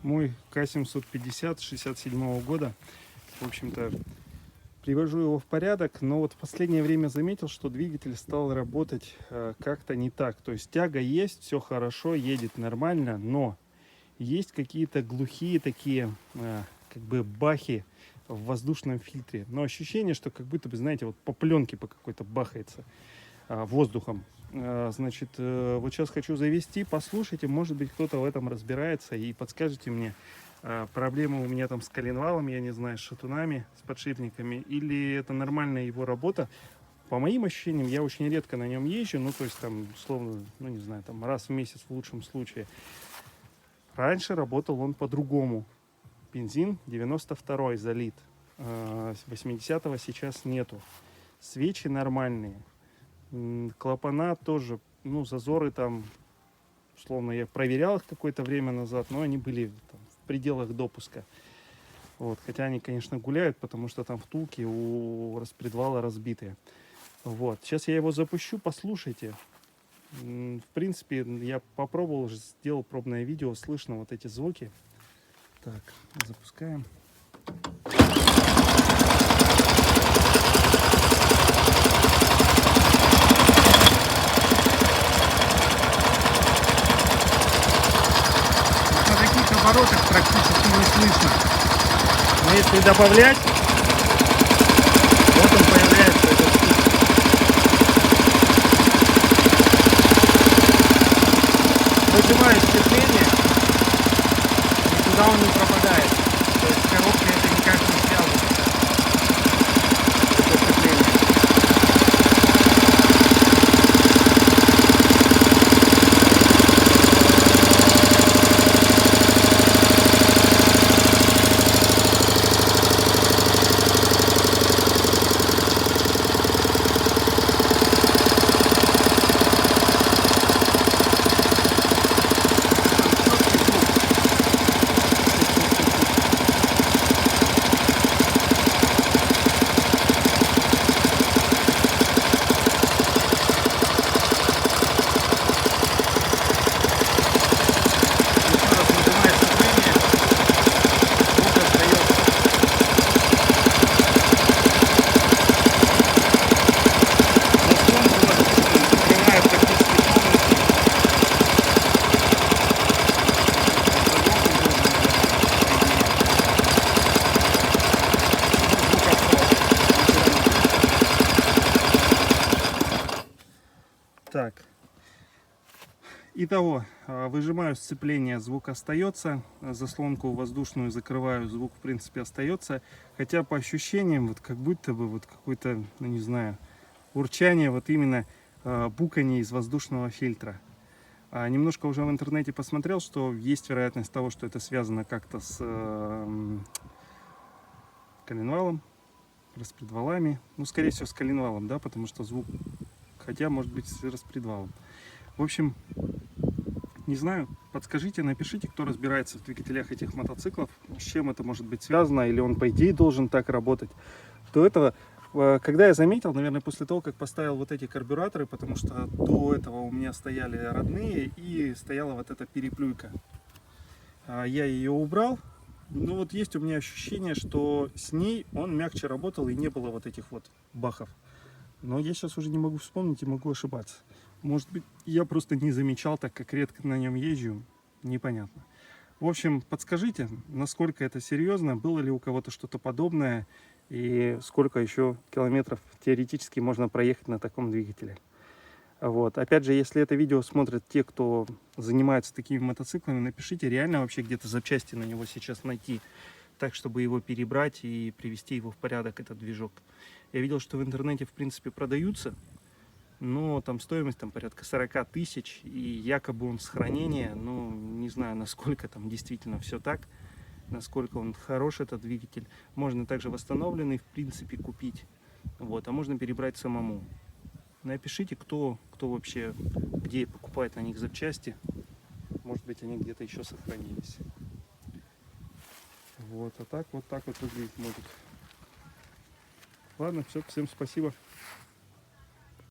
Мой К750 67 года. В общем-то, привожу его в порядок, но вот в последнее время заметил, что двигатель стал работать как-то не так. То есть тяга есть, все хорошо, едет нормально, но есть какие-то глухие такие как бы бахи в воздушном фильтре. Но ощущение, что как будто бы, знаете, вот по пленке по какой-то бахается воздухом. Значит, вот сейчас хочу завести, послушайте, может быть, кто-то в этом разбирается и подскажете мне, проблема у меня там с коленвалом, я не знаю, с шатунами, с подшипниками, или это нормальная его работа. По моим ощущениям, я очень редко на нем езжу, ну, то есть там, условно, ну, не знаю, там раз в месяц в лучшем случае. Раньше работал он по-другому. Бензин 92-й залит, 80-го сейчас нету. Свечи нормальные. Клапана тоже, ну, зазоры там, условно, я проверял их какое-то время назад, но они были там в пределах допуска. Вот, хотя они, конечно, гуляют, потому что там втулки у распредвала разбитые. Вот, сейчас я его запущу, послушайте. В принципе, я попробовал, уже сделал пробное видео, слышно вот эти звуки. Так, запускаем. Оборотах практически не слышно. Но если добавлять, вот он появляется, этот стук. Выжимаю сцепление, никуда он не пропадает. То есть коробка это никак не связано. Это сцепление. Так, итого, выжимаю сцепление, звук остается, заслонку воздушную закрываю, звук в принципе остается, хотя по ощущениям вот как будто бы вот какое-то, ну не знаю, урчание, вот именно буканье из воздушного фильтра. Немножко уже в интернете посмотрел, что есть вероятность того, что это связано как-то с коленвалом, распредвалами, ну скорее всего с коленвалом, да, потому что звук, хотя может быть с распредвалом. В общем, не знаю, подскажите, напишите, кто разбирается в двигателях этих мотоциклов, с чем это может быть связано, или он по идее должен так работать. До этого, когда я заметил, наверное, после того, как поставил вот эти карбюраторы, потому что до этого у меня стояли родные и стояла вот эта переплюйка. Я ее убрал, но вот есть у меня ощущение, что с ней он мягче работал и не было вот этих вот бахов. Но я сейчас уже не могу вспомнить и могу ошибаться. Может быть, я просто не замечал, так как редко на нем езжу. Непонятно. В общем, подскажите, насколько это серьезно, было ли у кого-то что-то подобное и сколько еще километров теоретически можно проехать на таком двигателе. Вот. Опять же, если это видео смотрят те, кто занимается такими мотоциклами, напишите, реально вообще где-то запчасти на него сейчас найти, так, чтобы его перебрать и привести его в порядок, этот движок. Я видел, что в интернете, в принципе, продаются, но там стоимость там порядка 40 тысяч, и якобы он с хранения, ну, не знаю, насколько там действительно все так, насколько он хорош, этот двигатель. Можно также восстановленный, в принципе, купить, вот, а можно перебрать самому. Напишите, кто вообще, где покупает на них запчасти, может быть, они где-то еще сохранились. Вот, а так вот выглядеть может. Ладно, все, всем спасибо.